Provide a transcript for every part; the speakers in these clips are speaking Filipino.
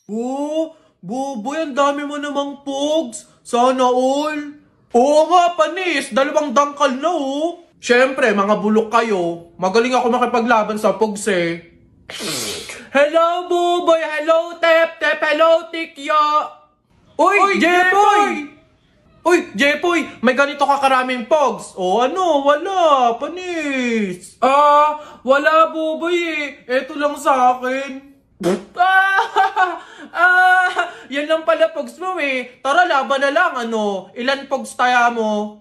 Oh, Buboy, ang dami mo namang pogs. Sana all. Oo nga, panis. Dalawang dangkal na oh. Siyempre, mga bulok kayo. Magaling ako makipaglaban sa pogs eh. Hello, Buboy! Hello, Tep! Tep! Hello, Tikya! Uy, Jepoy! Uy, Jepoy! May ganito ka karaming pogs. O ano, wala. Panis. Wala, Buboy eh. Eto lang sa akin. Yan lang pala pogs mo eh. Tara, laban na lang, ano. Ilan pogs taya mo?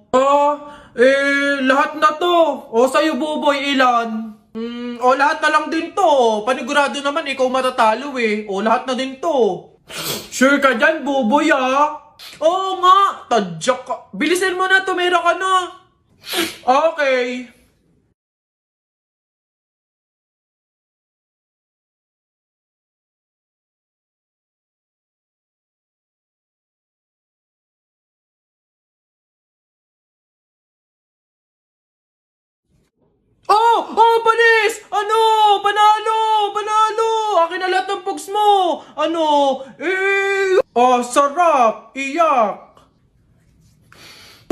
Lahat na to. O, sa'yo, Buboy, ilan? Lahat na lang din to. Panigurado naman, ikaw matatalo eh. O, lahat na din to. Sure ka dyan, Buboy ah? Oo nga, tadyak ka. Bilisin mo na, tumira ka na. Okay. Panis! Ano? Panalo! Panalo! Akin na lahat ng pugs mo! Ano? Sarap! Iyak!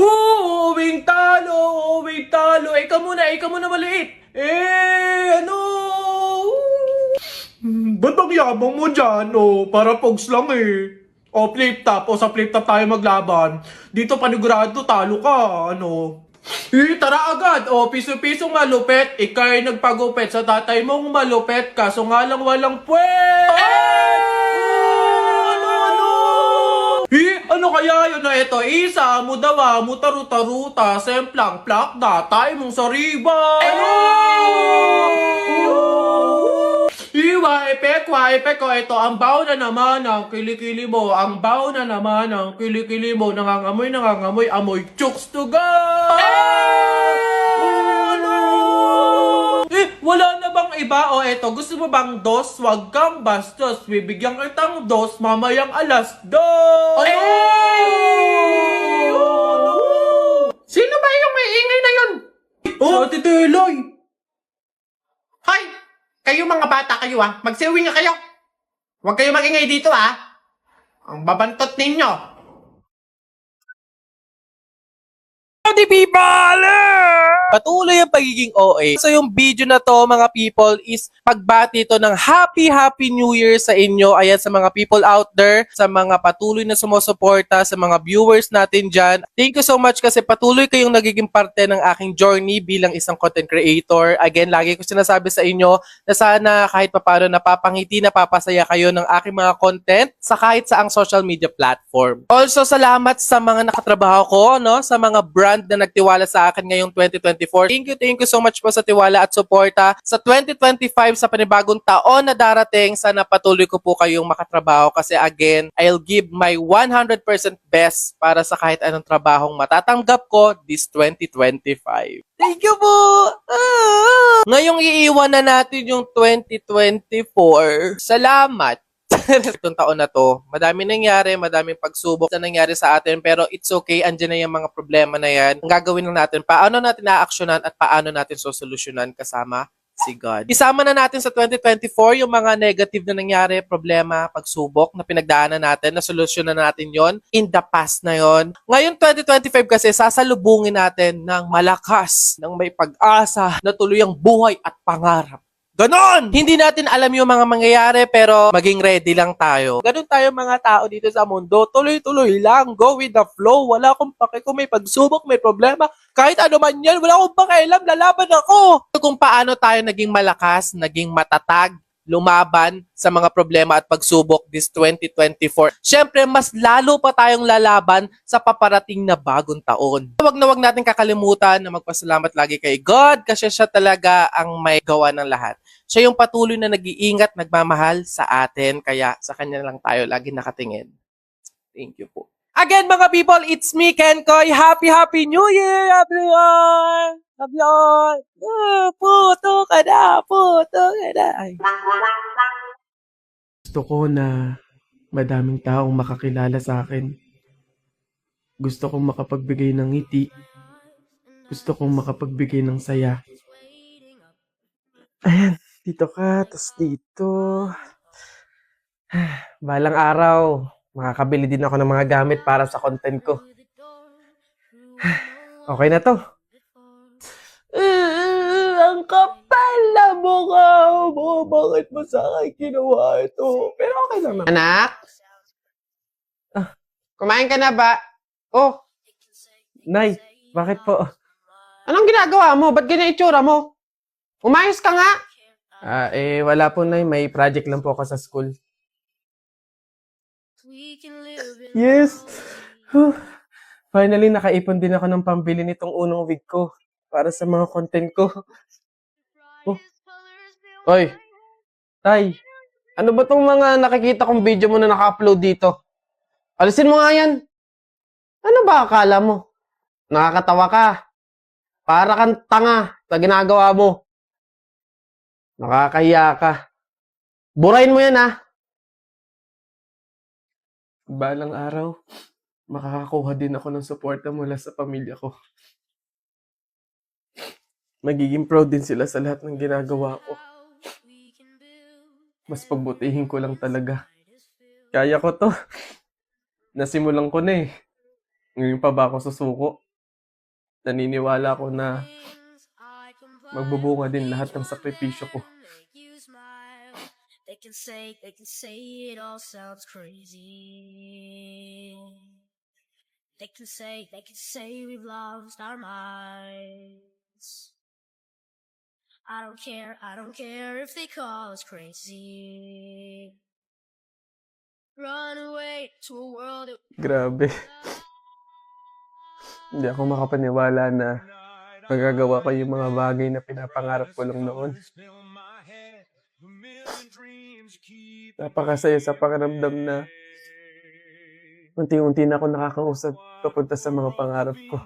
Uwing talo! Uwing talo! Ikaw muna maliit! Ano? Ba't ang yabang mo dyan? Para pogs lang eh. Flip top. Sa flip top tayo maglaban. Dito panigurado, talo ka. Ano? Tara agad! Piso-pisong malupet. Ika'y nagpagupit sa tatay mong malupet. Kaso nga lang walang puwet! Ano? Ano kaya yun na ito? Isa, mudawa, mutaruta-ruta, semplang, plakda, tayo mong sariba! Waipek ko, ito, ang baho na naman ng kilikili mo, ang baho na naman ng kilikili mo, nangangamoy, amoy chooks to go! Ano? Wala na bang iba? Eto, gusto mo bang dos? Wag kang bastos, bibigyan kitang dos, mamayang alas dos! Sino ba yung may ingay na yun? Si Ate Teloy! Hoy! Kayo mga bata kayo magsiuwi nga kayo! Huwag kayo magingay dito Ang babantot ninyo! Howdy people! Patuloy ang pagiging OA. So yung video na to mga people is pagbati to ng Happy New Year sa inyo. Ayan sa mga people out there, sa mga patuloy na sumusuporta, sa mga viewers natin dyan. Thank you so much kasi patuloy kayong nagiging parte ng aking journey bilang isang content creator. Again, lagi ko sinasabi sa inyo na sana kahit papano napapangiti, napapasaya kayo ng aking mga content sa kahit saang social media platform. Also, salamat sa mga nakatrabaho ko, no? Sa mga brand na nagtiwala sa akin ngayong 2024. Thank you so much po sa tiwala at suporta. Sa 2025, sa panibagong taon na darating, sana patuloy ko po kayong makatrabaho kasi again, I'll give my 100% best para sa kahit anong trabahong matatanggap ko this 2025. Thank you po! Ngayong iiwan na natin yung 2024. Salamat! Itong taon na to, madaming nangyari, madaming pagsubok na nangyari sa atin, pero it's okay, andyan na yung mga problema na yan. Ang gagawin lang natin, paano natin na-actionan at paano natin sosolusyonan kasama si God. Isama na natin sa 2024 yung mga negative na nangyari, problema, pagsubok na pinagdaanan natin, na solusyonan natin yon in the past na yon. Ngayon 2025 kasi sasalubungin natin ng malakas, ng may pag-asa, na tuloy ang buhay at pangarap. Ganon! Hindi natin alam yung mga mangyayari pero maging ready lang tayo. Ganon tayo mga tao dito sa mundo. Tuloy-tuloy lang. Go with the flow. Wala akong pake kung may pagsubok, may problema. Kahit ano man yan, wala akong pakialam. Lalaban ako! Kung paano tayo naging malakas, naging matatag, lumaban sa mga problema at pagsubok this 2024. Siyempre, mas lalo pa tayong lalaban sa paparating na bagong taon. Huwag na huwag natin kakalimutan na magpasalamat lagi kay God kasi siya talaga ang may gawa ng lahat. Siya yung patuloy na nag-iingat, nagmamahal sa atin, kaya sa kanya lang tayo lagi nakatingin. Thank you po. Again, mga people, it's me, Ken Koy. Happy New Year, everyone! Everyone! Puto ka na! Puto ka na! Ay. Gusto ko na madaming taong makakilala sa akin. Gusto kong makapagbigay ng ngiti. Gusto kong makapagbigay ng saya. Ayan, dito ka, tas dito. Balang araw, makakabili din ako ng mga gamit para sa content ko. Okay na to. Ang kapal na mukha mo. Bakit mo sa akin ginawa ito? Pero okay lang naman. Anak? Kumain ka na ba? Oh, Nay, bakit po? anong ginagawa mo? Ba't ganyan itsura mo? Umayos ka nga! Wala po, Nay. May project lang po ako sa school. Yes! Whew. Finally, nakaipon din ako ng pambili nitong unang wig ko para sa mga content ko. Oh. Oy, Tay, ano ba tong mga nakikita kong video mo na naka-upload dito? Alisin mo nga yan. Ano ba akala mo? Nakakatawa ka. Para kang tanga sa ginagawa mo. Nakakahiya ka. Burahin mo yan, ha? balang araw, makakakuha din ako ng suporta mula sa pamilya ko. Magiging proud din sila sa lahat ng ginagawa ko. Mas pagbutihin ko lang talaga. Kaya ko to. Nasimulan ko na eh. Ngayon pa ba ako susuko? Naniniwala ko na magbubunga din lahat ng sakripisyo ko. They can say it all sounds crazy. They can say we've lost our minds. I don't care if they call us crazy. Run away to a world that Grabe. Hindi ako makapaniwala na magagawa ko yung mga bagay na pinapangarap ko lang noon. Napakasaya sa pakiramdam na unti-unti na ako nakakausap papunta sa mga pangarap ko.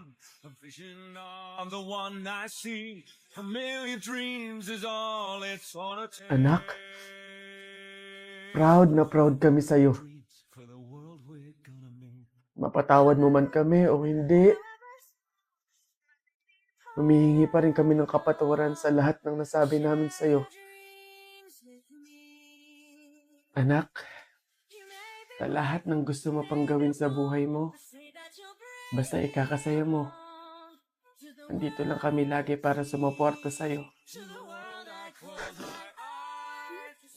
Anak, proud na proud kami sa'yo. Mapatawad mo man kami o hindi, humihingi pa rin kami ng kapatawaran sa lahat ng nasabi namin sa'yo. Anak, sa lahat ng gusto mo pang gawin sa buhay mo, basta ikakasaya mo. Andito lang kami lagi para sumuporta sa'yo.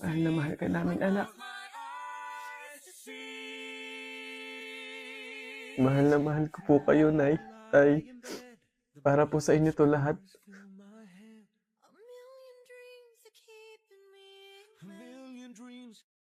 Mahal na mahal ka namin, anak. Mahal na mahal ko po kayo, Nay, Tay. Para po sa inyo to lahat.